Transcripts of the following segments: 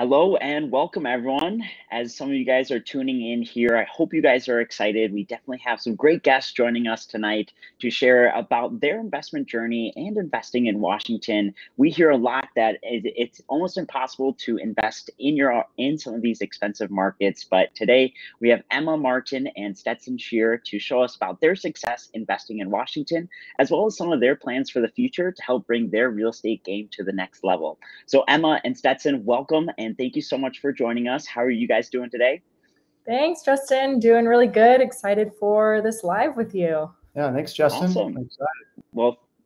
Hello and welcome, everyone. As some of you guys are tuning in here, I hope you guys are excited. We definitely have some great guests joining us tonight to share about their investment journey and investing in Washington. We hear a lot that it's almost impossible to invest in some of these expensive markets, but today we have Emma Martin and Stetson Shearer to show us about their success investing in Washington, as well as some of their plans for the future to help bring their real estate game to the next level. So Emma and Stetson, welcome and thank you so much for joining us. How are you guys doing today? Thanks, Justin. Doing really good. Excited for this live with you. Yeah, thanks, Justin. Awesome.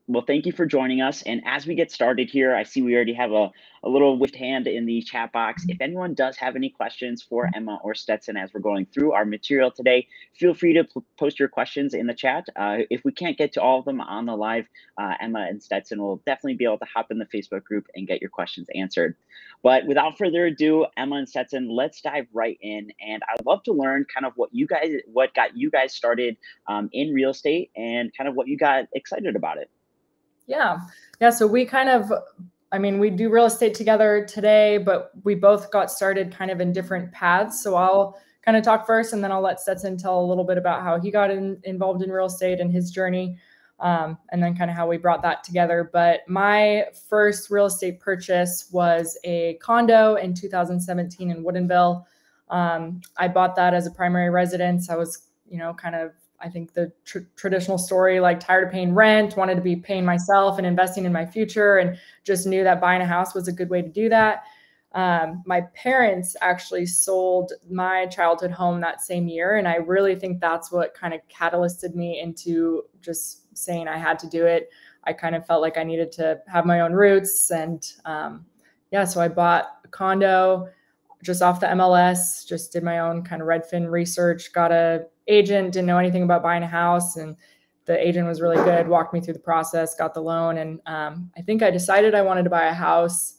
Well, thank you for joining us. And as we get started here, I see we already have a little waved hand in the chat box. If anyone does have any questions for Emma or Stetson as we're going through our material today, feel free to post your questions in the chat. If we can't get to all of them on the live, Emma and Stetson will definitely be able to hop in the Facebook group and get your questions answered. But without further ado, Emma and Stetson, let's dive right in. And I'd love to learn kind of what got you guys started in real estate and kind of what you got excited about it. Yeah. So we we do real estate together today, but we both got started kind of in different paths. So I'll kind of talk first, and then I'll let Stetson tell a little bit about how he got involved in real estate and his journey, and then kind of how we brought that together. But my first real estate purchase was a condo in 2017 in Woodinville. I bought that as a primary residence. I was, I think the traditional story, like tired of paying rent, wanted to be paying myself and investing in my future, and just knew that buying a house was a good way to do that. My parents actually sold my childhood home that same year. And I really think that's what kind of catalysted me into just saying I had to do it. I kind of felt like I needed to have my own roots. And so I bought a condo just off the MLS, just did my own kind of Redfin research, got a agent, didn't know anything about buying a house. And the agent was really good, walked me through the process, got the loan. And I think I decided I wanted to buy a house.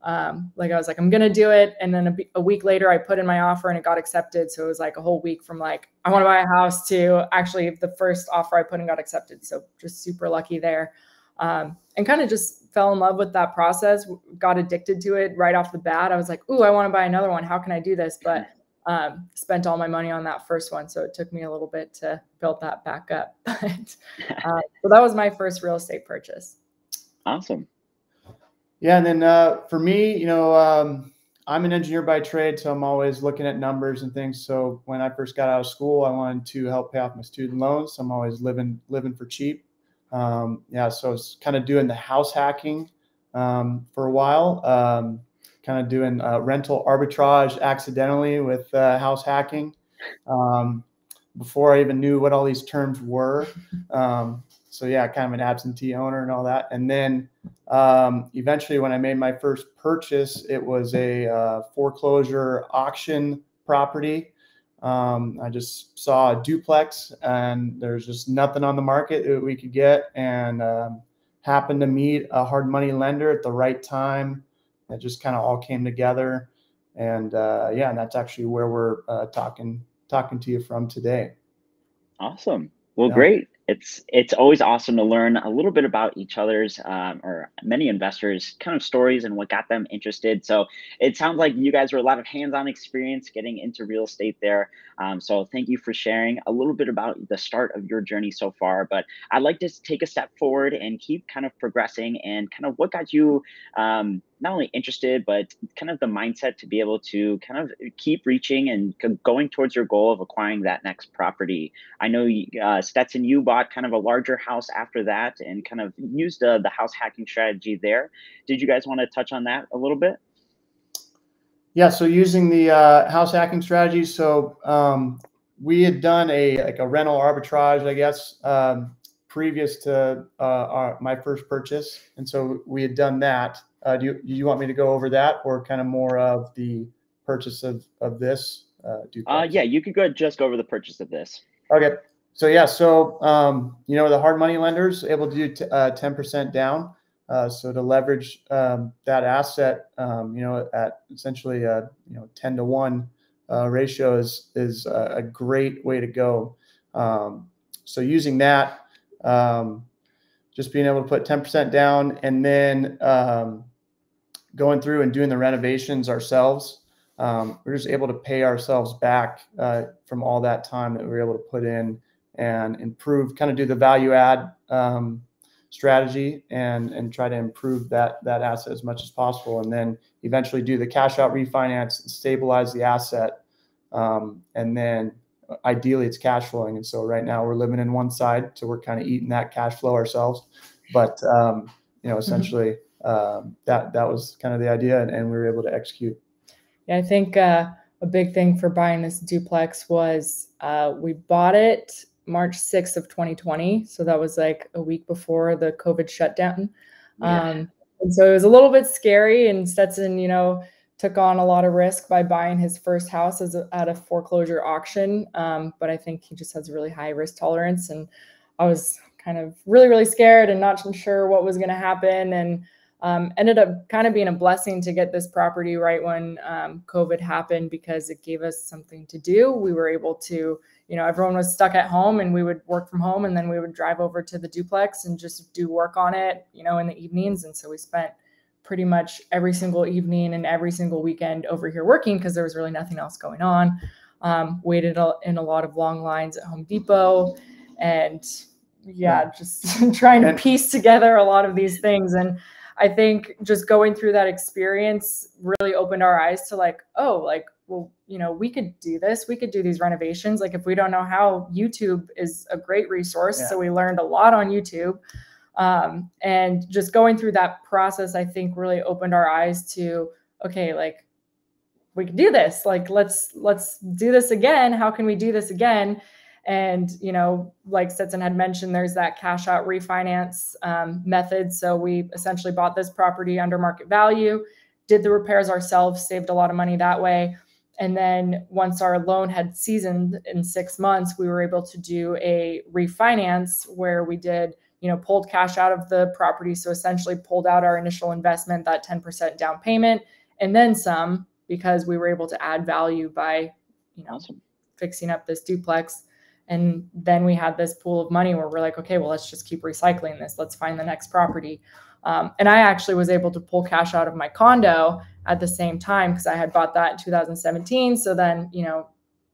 I was like, I'm going to do it. And then a week later I put in my offer and it got accepted. So it was like a whole week from like, I want to buy a house to actually the first offer I put in got accepted. So just super lucky there. And kind of just fell in love with that process, got addicted to it right off the bat. I was like, ooh, I want to buy another one. How can I do this? But spent all my money on that first one. So it took me a little bit to build that back up. But so that was my first real estate purchase. Awesome. Yeah. And then for me, I'm an engineer by trade, so I'm always looking at numbers and things. So when I first got out of school, I wanted to help pay off my student loans. So I'm always living for cheap. So I was kind of doing the house hacking for a while, kind of doing rental arbitrage accidentally with house hacking before I even knew what all these terms were. So yeah, kind of an absentee owner and all that. And then eventually when I made my first purchase, it was a foreclosure auction property. I just saw a duplex and there's just nothing on the market that we could get, and happened to meet a hard money lender at the right time. It just kind of all came together. And and that's actually where we're talking to you from today. Awesome. Well, great. It's always awesome to learn a little bit about each other's or many investors' kind of stories and what got them interested. So it sounds like you guys were a lot of hands-on experience getting into real estate there. So thank you for sharing a little bit about the start of your journey so far. But I'd like to take a step forward and keep kind of progressing and kind of what got you not only interested, but kind of the mindset to be able to kind of keep reaching and going towards your goal of acquiring that next property. I know, Stetson, you bought kind of a larger house after that and kind of used the house hacking strategy there. Did you guys want to touch on that a little bit? Yeah, so using the house hacking strategy. So we had done a rental arbitrage, I guess, previous to my first purchase. And so we had done that. Do you want me to go over that, or kind of more of the purchase of this? Yeah, you could just go over the purchase of this. Okay. So yeah, the hard money lenders able to do 10% down. So to leverage that asset, at essentially 10 to 1 ratio is a great way to go. So using that, just being able to put 10% down, and then going through and doing the renovations ourselves, we're just able to pay ourselves back from all that time that we were able to put in and improve, kind of do the value add strategy and try to improve that asset as much as possible, and then eventually do the cash out refinance and stabilize the asset, and then ideally it's cash flowing. And so right now we're living in one side, so we're kind of eating that cash flow ourselves, but essentially that was kind of the idea, and we were able to execute. Yeah, I think a big thing for buying this duplex was we bought it March 6th of 2020. So that was like a week before the COVID shutdown. Yeah. And so it was a little bit scary, and Stetson, took on a lot of risk by buying his first house at a foreclosure auction. But I think he just has a really high risk tolerance. And I was kind of really, really scared and not sure what was going to happen. And ended up kind of being a blessing to get this property right when COVID happened, because it gave us something to do. We were able to, everyone was stuck at home, and we would work from home, and then we would drive over to the duplex and just do work on it, in the evenings. And so we spent pretty much every single evening and every single weekend over here working, because there was really nothing else going on. Waited in a lot of long lines at Home Depot, and just trying to piece together a lot of these things. And I think just going through that experience really opened our eyes to we could do this. We could do these renovations. Like, if we don't know how, YouTube is a great resource. Yeah. So we learned a lot on YouTube. And just going through that process, I think really opened our eyes to, okay, like, we can do this. Like, let's do this again. How can we do this again? And, like Stetson had mentioned, there's that cash out refinance method. So we essentially bought this property under market value, did the repairs ourselves, saved a lot of money that way. And then once our loan had seasoned in 6 months, we were able to do a refinance where we did, pulled cash out of the property. So essentially pulled out our initial investment, that 10% down payment, and then some, because we were able to add value by, Awesome. fixing up this duplex. And then we had this pool of money where we're like, okay, well, let's just keep recycling this. Let's find the next property. And I actually was able to pull cash out of my condo at the same time, because I had bought that in 2017. So then,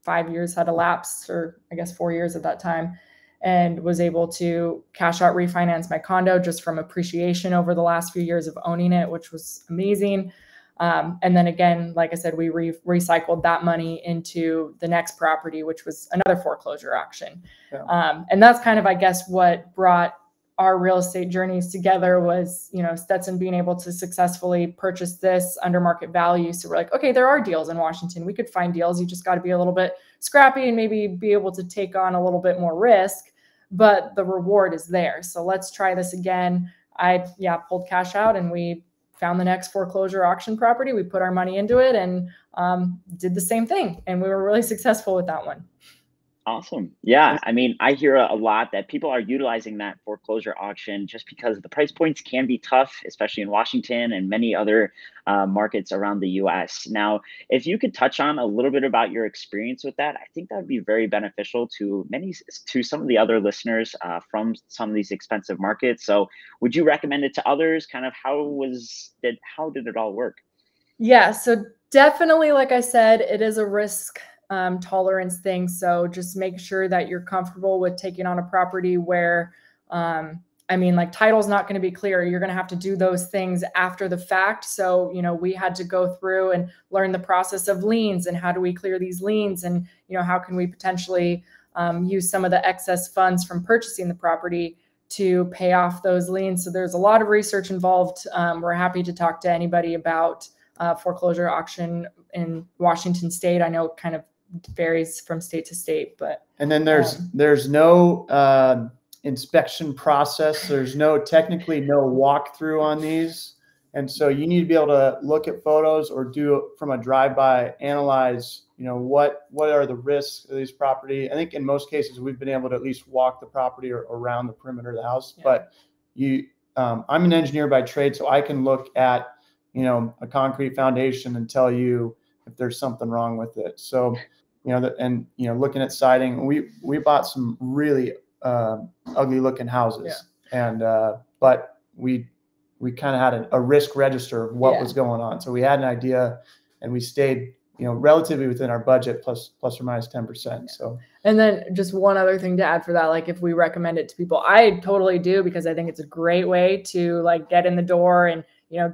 5 years had elapsed, or I guess 4 years at that time, and was able to cash out refinance my condo just from appreciation over the last few years of owning it, which was amazing. And then again, like I said, we recycled that money into the next property, which was another foreclosure auction. Yeah. And that's kind of, I guess, what brought our real estate journeys together was, Stetson being able to successfully purchase this under market value. So we're like, okay, there are deals in Washington. We could find deals. You just got to be a little bit scrappy and maybe be able to take on a little bit more risk, but the reward is there. So let's try this again. I pulled cash out, and we found the next foreclosure auction property. We put our money into it and did the same thing. And we were really successful with that one. Awesome. Yeah. I mean, I hear a lot that people are utilizing that foreclosure auction just because the price points can be tough, especially in Washington and many other markets around the US. Now, if you could touch on a little bit about your experience with that, I think that would be very beneficial to some of the other listeners from some of these expensive markets. So would you recommend it to others? Kind of how did it all work? Yeah. So definitely, like I said, it is a risk tolerance thing. So just make sure that you're comfortable with taking on a property where, title's not going to be clear. You're going to have to do those things after the fact. So, we had to go through and learn the process of liens and how do we clear these liens, and, how can we potentially use some of the excess funds from purchasing the property to pay off those liens. So there's a lot of research involved. We're happy to talk to anybody about foreclosure auction in Washington state. I know it kind of varies from state to state, and then there's no inspection process. There's technically no walkthrough on these, and so you need to be able to look at photos or do from a drive-by, analyze what are the risks of these property. I think in most cases we've been able to at least walk the property or around the perimeter of the house. Yeah. But I'm an engineer by trade, so I can look at a concrete foundation and tell you if there's something wrong with it. So, looking at siding, we bought some really ugly looking houses. Yeah. And, but we we kind of had a risk register of what was going on. So we had an idea, and we stayed, relatively within our budget, plus or minus 10%. So, and then just one other thing to add for that, like if we recommend it to people, I totally do, because I think it's a great way to like get in the door and,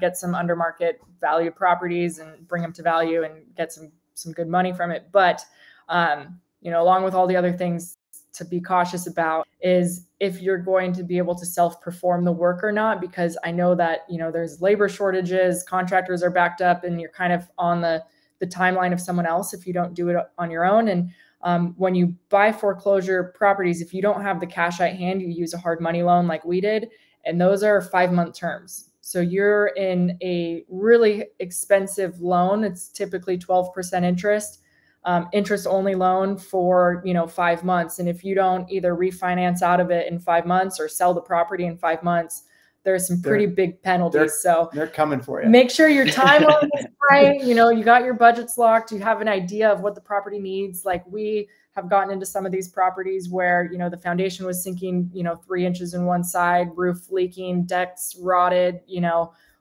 get some under market value properties and bring them to value and get some good money from it. But, along with all the other things to be cautious about is if you're going to be able to self-perform the work or not, because I know that, there's labor shortages, contractors are backed up, and you're kind of on the timeline of someone else if you don't do it on your own. And when you buy foreclosure properties, if you don't have the cash at hand, you use a hard money loan like we did, and those are 5-month terms. So you're in a really expensive loan. It's typically 12% interest only loan for 5 months. And if you don't either refinance out of it in 5 months or sell the property in 5 months, there's some pretty big penalties. So they're coming for you. Make sure your timeline is right. You got your budgets locked. You have an idea of what the property needs. Like we have gotten into some of these properties where, the foundation was sinking, 3 inches in one side, roof leaking, decks rotted,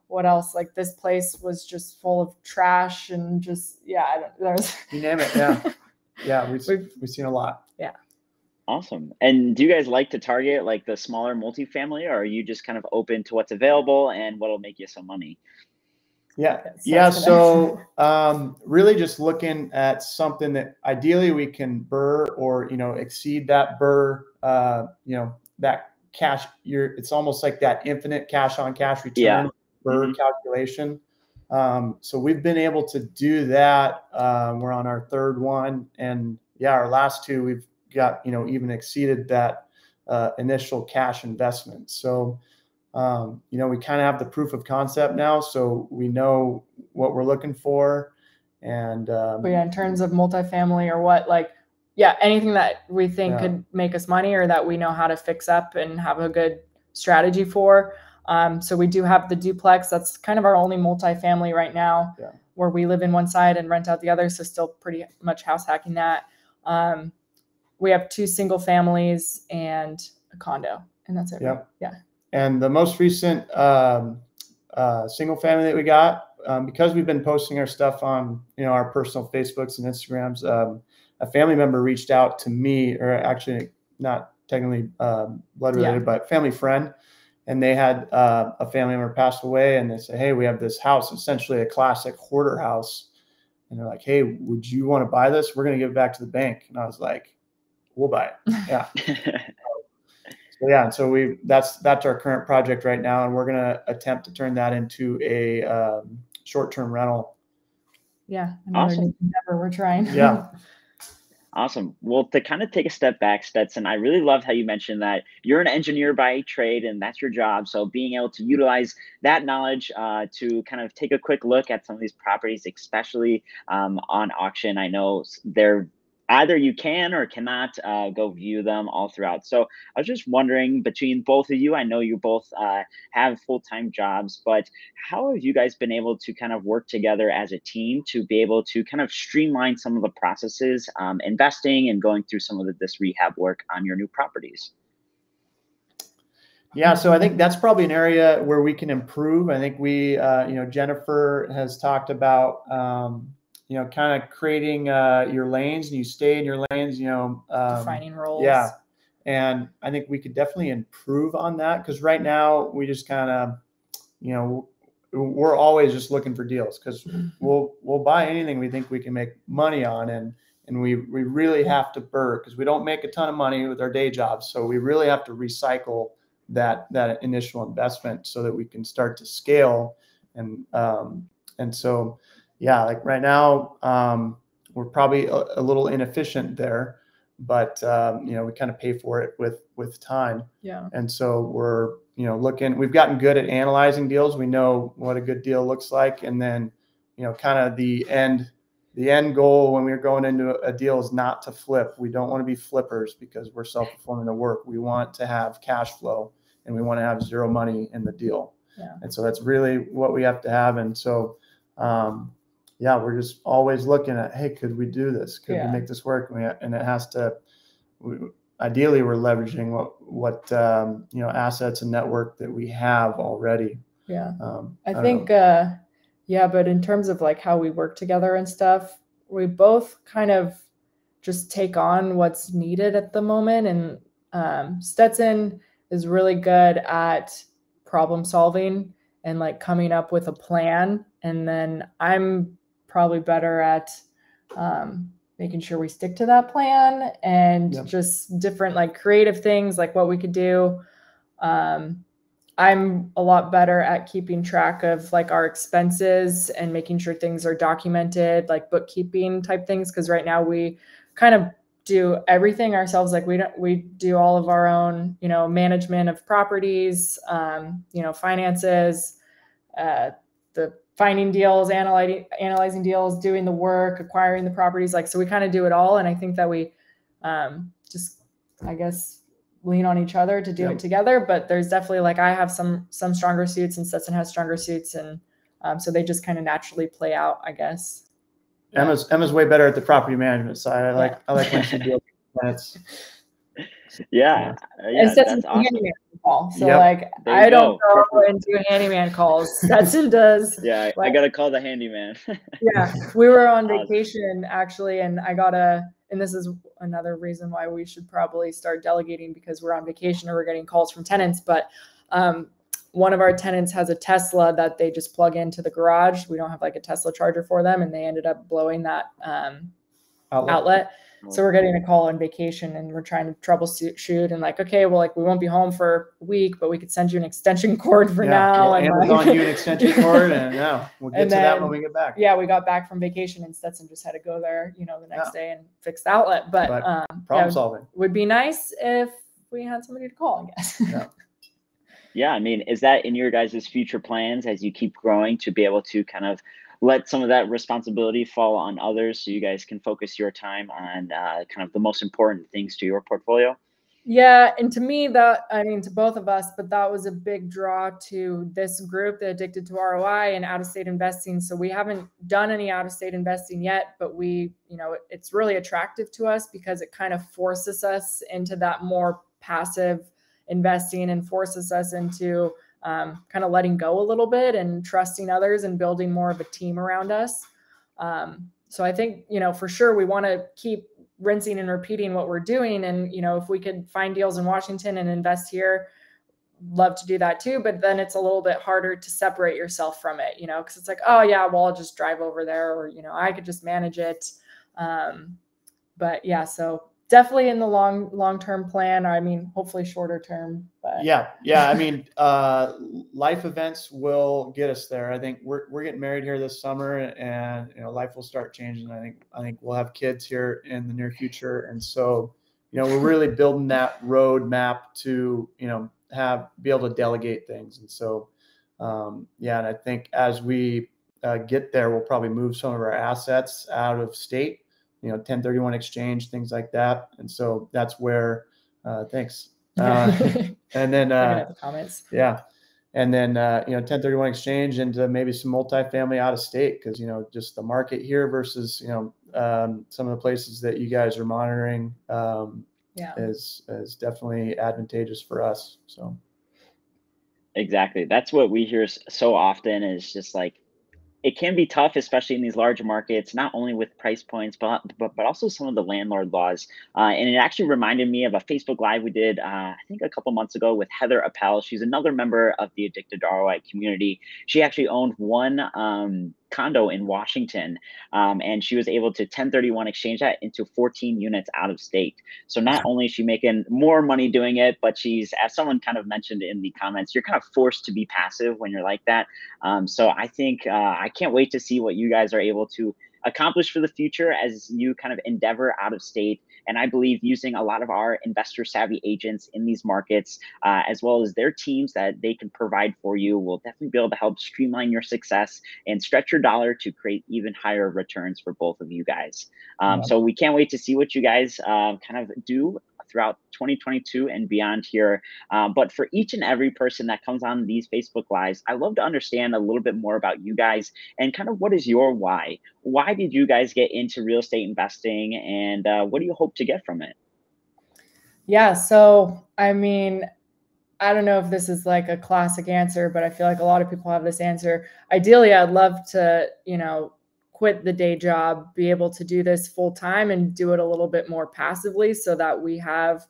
what else? Like this place was just full of trash and just, you name it. Yeah. Yeah. We've seen a lot. Yeah. Awesome. And do you guys like to target like the smaller multifamily, or are you just kind of open to what's available and what'll make you some money? Yeah. Yeah. So, really just looking at something that ideally we can BRRRR or, exceed that BRRRR, that cash, it's almost like that infinite cash on cash return BRRRR calculation. So we've been able to do that. We're on our third one, and our last two, we've got, even exceeded that initial cash investment. So, we kind of have the proof of concept now, so we know what we're looking for. And but in terms of multifamily or what, anything that we think could make us money or that we know how to fix up and have a good strategy for. So we do have the duplex. That's kind of our only multifamily right now, where we live in one side and rent out the other. So still pretty much house hacking that. We have 2 single families and a condo, and that's it. Yep. Yeah. And the most recent single family that we got, because we've been posting our stuff on, our personal Facebooks and Instagrams, a family member reached out to me, or actually not technically blood related, but family friend. And they had a family member pass away, and they said, hey, we have this house, essentially a classic hoarder house. And they're like, hey, would you want to buy this? We're going to give it back to the bank. And I was like, we'll buy it. Yeah. So that's our current project right now, and we're going to attempt to turn that into a short-term rental. Yeah, another new endeavor we're trying. Yeah. Awesome. Well, to kind of take a step back, Stetson, I really love how you mentioned that you're an engineer by trade and that's your job. So being able to utilize that knowledge to kind of take a quick look at some of these properties, especially on auction. I know they're either you can or cannot go view them all throughout. So I was just wondering, between both of you, I know you both have full-time jobs, but how have you guys been able to kind of work together as a team to be able to kind of streamline some of the processes, investing and going through some of this rehab work on your new properties? Yeah, so I think that's probably an area where we can improve. I think we, Jennifer has talked about, kind of creating your lanes, and you stay in your lanes, defining roles. Yeah. And I think we could definitely improve on that, because right now we just kind of, we're always just looking for deals, because we'll buy anything we think we can make money on. And we really have to BRRRR, because we don't make a ton of money with our day jobs. So we really have to recycle that initial investment so that we can start to scale. And so, yeah, like right now, we're probably a little inefficient there, but we kind of pay for it with time. Yeah. And so we're we've gotten good at analyzing deals. We know what a good deal looks like, and then kind of the end goal when we're going into a deal is not to flip. We don't want to be flippers, because we're self-performing the work. We want to have cash flow, and we want to have zero money in the deal. Yeah. And so that's really what we have to have. And so, we're just always looking at, hey, could we do this? Could we make this work? And it has to, ideally, we're leveraging what assets and network that we have already. Yeah. I don't think, know. yeah, but in terms of like how we work together and stuff, we both kind of just take on what's needed at the moment. And Stetson is really good at problem solving and like coming up with a plan. And then I'm probably better at making sure we stick to that plan and Yep. just different like creative things like what we could do. I'm a lot better at keeping track of like our expenses and making sure things are documented, like bookkeeping type things. Cause right now we kind of do everything ourselves. Like we do all of our own, you know, management of properties, you know, finances, the finding deals, analyzing deals, doing the work, acquiring the properties. Like, so we kind of do it all. And I think that we just, I guess, lean on each other to do it together. But there's definitely like I have some stronger suits and Stetson has stronger suits, and so they just kind of naturally play out, I guess. Yeah. Emma's way better at the property management side. I like when she deals with plants. Yeah, and Stetson's that's awesome. Handyman call. So like I don't go and do handyman calls. Stetson does. Yeah, I gotta call the handyman. Yeah, we were on vacation actually, and and this is another reason why we should probably start delegating, because we're on vacation and we're getting calls from tenants. But one of our tenants has a Tesla that they just plug into the garage. We don't have like a Tesla charger for them, and they ended up blowing that outlet. So we're getting a call on vacation and we're trying to troubleshoot and like, okay, well, like we won't be home for a week, but we could send you an extension cord for now. And Amazon you an extension cord, and we'll get to that when we get back. Yeah, we got back from vacation and Stetson just had to go there, you know, the next day and fix the outlet. But problem solving would be nice if we had somebody to call, I guess. Yeah, I mean, is that in your guys' future plans as you keep growing to be able to kind of let some of that responsibility fall on others so you guys can focus your time on kind of the most important things to your portfolio? Yeah, and to me, to both of us, but that was a big draw to this group, the Addicted to ROI and out-of-state investing. So we haven't done any out-of-state investing yet, but it's really attractive to us because it kind of forces us into that more passive investing and forces us into kind of letting go a little bit and trusting others and building more of a team around us. So I think, for sure we want to keep rinsing and repeating what we're doing. And, if we could find deals in Washington and invest here, love to do that too. But then it's a little bit harder to separate yourself from it, because it's like, oh yeah, well, I'll just drive over there, or, I could just manage it. But yeah, so definitely in the long-term plan, or hopefully shorter term. But life events will get us there. I think we're getting married here this summer, and life will start changing. I think we'll have kids here in the near future, and so we're really building that roadmap to be able to delegate things. And so and I think as we get there, we'll probably move some of our assets out of state. 1031 exchange, things like that. And so that's where, thanks. And then, the comments. Yeah. And then, 1031 exchange into maybe some multifamily out of state. Cause, just the market here versus, some of the places that you guys are monitoring, is definitely advantageous for us. So. Exactly. That's what we hear so often, is just like, it can be tough, especially in these larger markets, not only with price points, but also some of the landlord laws. And it actually reminded me of a Facebook Live we did, I think a couple months ago, with Heather Appel. She's another member of the Addicted to ROI community. She actually owned one condo in Washington, and she was able to 1031 exchange that into 14 units out of state. So not only is she making more money doing it, but she's, as someone kind of mentioned in the comments, you're kind of forced to be passive when you're like that. So I think I can't wait to see what you guys are able to accomplish for the future as you kind of endeavor out of state. And I believe using a lot of our investor savvy agents in these markets, as well as their teams that they can provide for you, will definitely be able to help streamline your success and stretch your dollar to create even higher returns for both of you guys. So we can't wait to see what you guys kind of do throughout 2022 and beyond here. But for each and every person that comes on these Facebook Lives, I love to understand a little bit more about you guys and kind of what is your why? Why did you guys get into real estate investing, and what do you hope to get from it? Yeah, so I don't know if this is like a classic answer, but I feel like a lot of people have this answer. Ideally, I'd love to, you know, quit the day job, be able to do this full time and do it a little bit more passively so that we have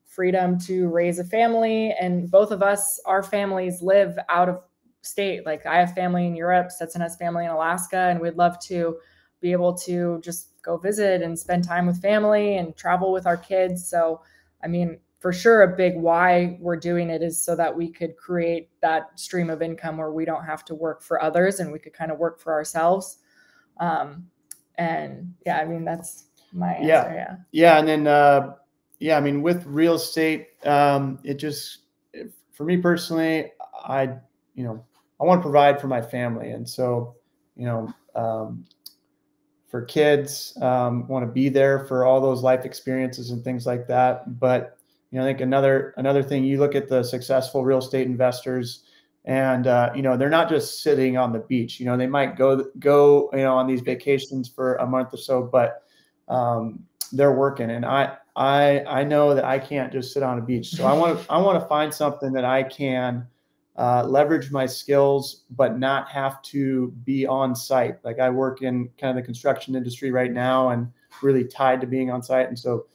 freedom to raise a family. And both of us, our families live out of state. Like I have family in Europe, Stetson has family in Alaska, and we'd love to be able to just go visit and spend time with family and travel with our kids. So, I mean, for sure, a big why we're doing it is so that we could create that stream of income where we don't have to work for others and we could kind of work for ourselves. And yeah, I mean, that's my answer. Yeah. And then, yeah, I mean, with real estate, it just, for me personally, I want to provide for my family. And so, for kids, want to be there for all those life experiences and things like that. But, I think another thing, you look at the successful real estate investors and, they're not just sitting on the beach, they might go, on these vacations for a month or so, but, they're working. And I know that I can't just sit on a beach. So I want to find something that I can, leverage my skills, but not have to be on site. Like I work in kind of the construction industry right now and really tied to being on site. And so,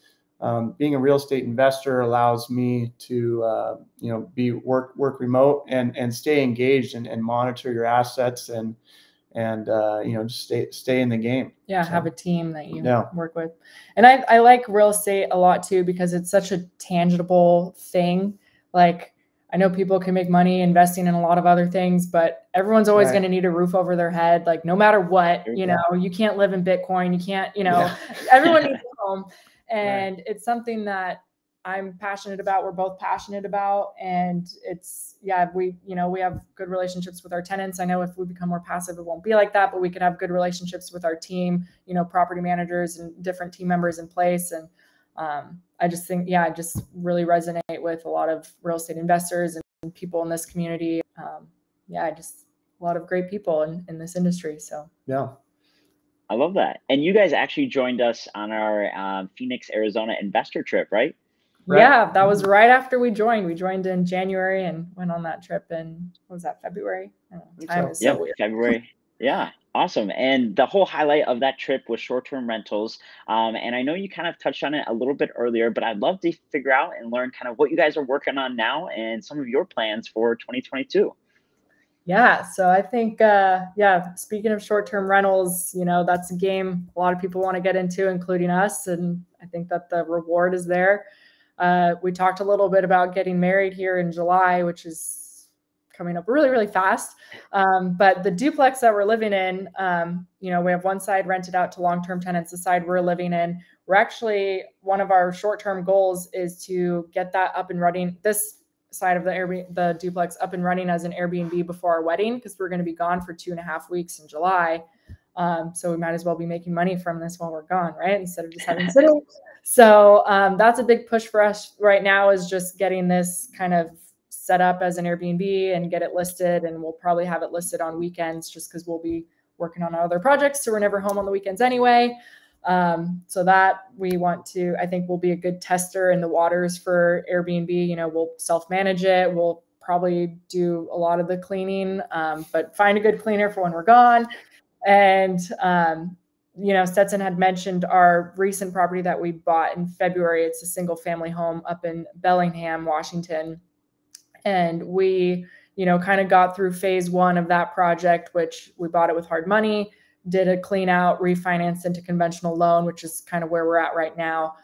being a real estate investor allows me to, work remote and stay engaged and monitor your assets and just stay in the game. Yeah. So, have a team that you work with. And I like real estate a lot too, because it's such a tangible thing. Like I know people can make money investing in a lot of other things, but everyone's always going to need a roof over their head. Like no matter what, you can't live in Bitcoin. You can't, everyone needs a home. And it's something that I'm passionate about. We're both passionate about. And it's, we have good relationships with our tenants. I know if we become more passive, it won't be like that, but we could have good relationships with our team, property managers and different team members in place. And I just think, I just really resonate with a lot of real estate investors and people in this community. Just a lot of great people in this industry. So, yeah. I love that. And you guys actually joined us on our Phoenix, Arizona investor trip, right? Yeah, that was right after we joined. We joined in January and went on that trip in, what was that, February? I don't know, time is so weird. February. Yeah, awesome. And the whole highlight of that trip was short-term rentals. And I know you kind of touched on it a little bit earlier, but I'd love to figure out and learn kind of what you guys are working on now and some of your plans for 2022. Yeah. So I think, speaking of short-term rentals, that's a game a lot of people want to get into, including us. And I think that the reward is there. We talked a little bit about getting married here in July, which is coming up really, really fast. But the duplex that we're living in, we have one side rented out to long-term tenants, the side we're living in. We're actually, one of our short-term goals is to get that up and running. This side of the duplex up and running as an Airbnb before our wedding, because we're going to be gone for 2.5 weeks in July. So we might as well be making money from this while we're gone, right? Instead of just having sitting. So that's a big push for us right now, is just getting this kind of set up as an Airbnb and get it listed. And we'll probably have it listed on weekends just because we'll be working on other projects. So we're never home on the weekends anyway. So that I think we'll be a good tester in the waters for Airbnb. We'll self-manage it. We'll probably do a lot of the cleaning, but find a good cleaner for when we're gone. And, Stetson had mentioned our recent property that we bought in February. It's a single family home up in Bellingham, Washington. And we, kind of got through phase 1 of that project, which we bought it with hard money, did a clean out, refinanced into conventional loan, which is kind of where we're at right now.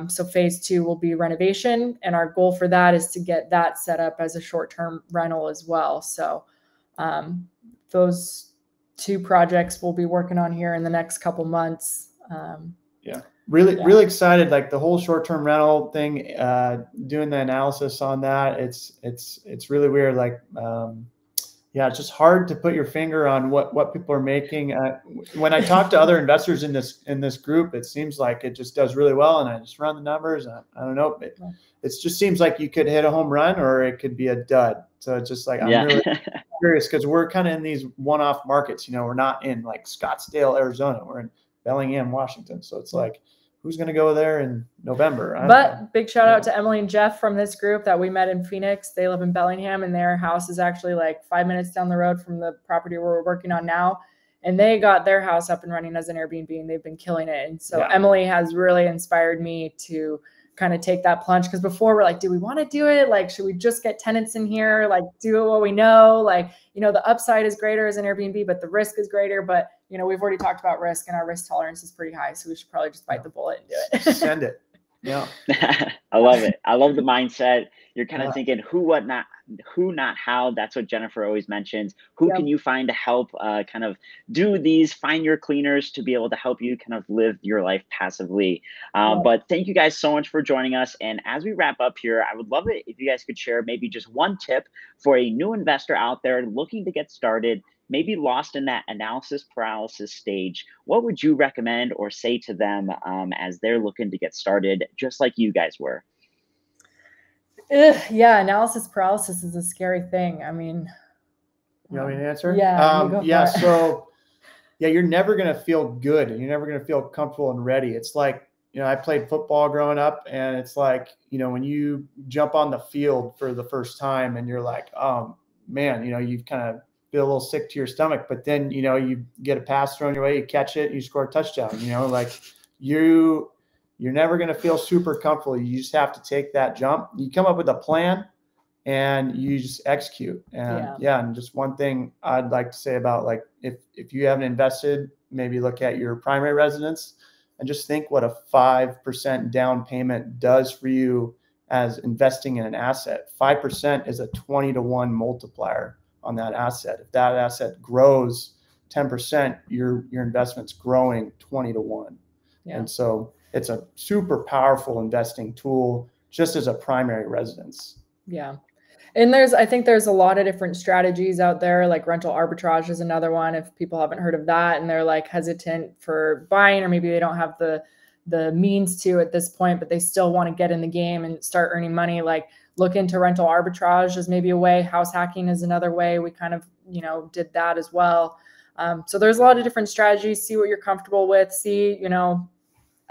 So phase 2 will be renovation. And our goal for that is to get that set up as a short-term rental as well. So those 2 projects we'll be working on here in the next couple months. Really excited. Like the whole short-term rental thing, doing the analysis on that. It's really weird. Like, it's just hard to put your finger on what people are making. When I talk to other investors in this group, it seems like it just does really well. And I just run the numbers. I don't know. It just seems like you could hit a home run or it could be a dud. So it's just like, I'm really curious, because we're kind of in these one-off markets. We're not in like Scottsdale, Arizona. We're in Bellingham, Washington. So it's like, who's going to go there in November? But big shout out to Emily and Jeff from this group that we met in Phoenix. They live in Bellingham, and their house is actually like 5 minutes down the road from the property we're working on now. And they got their house up and running as an Airbnb, and they've been killing it. And so Emily has really inspired me to kind of take that plunge. Because before we're like, do we want to do it? Like, should we just get tenants in here? Like, do what we know? Like, you know, the upside is greater as an Airbnb, but the risk is greater. But, you know, we've already talked about risk, and our risk tolerance is pretty high. So we should probably just bite the bullet and do it. Send it. Yeah. I love it. I love the mindset. You're kind of thinking who, what, not who, not how. That's what Jennifer always mentions. Who can you find to help kind of do these, find your cleaners to be able to help you kind of live your life passively. But thank you guys so much for joining us. And as we wrap up here, I would love it if you guys could share maybe just one tip for a new investor out there looking to get started, maybe lost in that analysis paralysis stage. What would you recommend or say to them as they're looking to get started, just like you guys were? Yeah, analysis paralysis is a scary thing. I mean, you want me to answer? Yeah. Yeah. So, yeah, you're never going to feel good, and you're never going to feel comfortable and ready. It's like, you know, I played football growing up, and it's like, you know, when you jump on the field for the first time and you're like, oh man, you know, you kind of feel a little sick to your stomach, but then, you know, you get a pass thrown your way, you catch it, you score a touchdown, you know, like you're never going to feel super comfortable. You just have to take that jump. You come up with a plan and you just execute. And and just one thing I'd like to say about, like, if you haven't invested, maybe look at your primary residence and just think what a 5% down payment does for you as investing in an asset. 5% is a 20-to-1 multiplier on that asset. If that asset grows 10%, your investment's growing 20-to-1. And so it's a super powerful investing tool just as a primary residence. Yeah. And I think there's a lot of different strategies out there, like rental arbitrage is another one. If people haven't heard of that and they're like hesitant for buying, or maybe they don't have the means to at this point, but they still want to get in the game and start earning money, like look into rental arbitrage as maybe a way. House hacking is another way. We kind of, you know, did that as well. So there's a lot of different strategies. See what you're comfortable with. See, you know,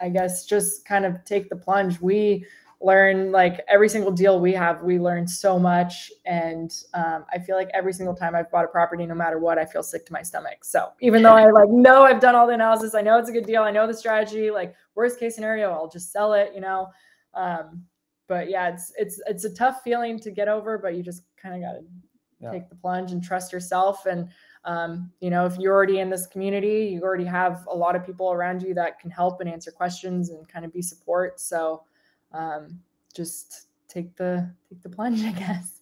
I guess just kind of take the plunge. We learn, like, every single deal we have, we learn so much. And I feel like every single time I've bought a property, no matter what, I feel sick to my stomach. So even though I know I've done all the analysis, I know it's a good deal, I know the strategy, like worst case scenario, I'll just sell it, you know? But yeah, it's a tough feeling to get over, but you just kind of got to take the plunge and trust yourself. And you know, if you're already in this community, you already have a lot of people around you that can help and answer questions and kind of be support. So just take the plunge, I guess.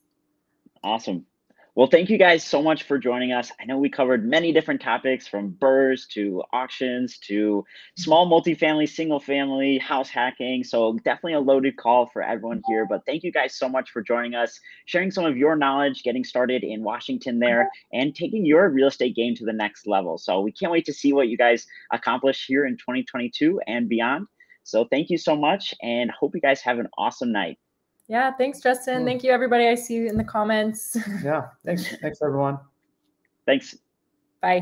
Awesome. Well, thank you guys so much for joining us. I know we covered many different topics, from BRRRRs to auctions to small multifamily, single family, house hacking. So definitely a loaded call for everyone here. But thank you guys so much for joining us, sharing some of your knowledge, getting started in Washington there, and taking your real estate game to the next level. So we can't wait to see what you guys accomplish here in 2022 and beyond. So thank you so much, and hope you guys have an awesome night. Yeah, thanks, Justin. Thank you, everybody. I see you in the comments. Yeah, thanks everyone. Thanks. Bye.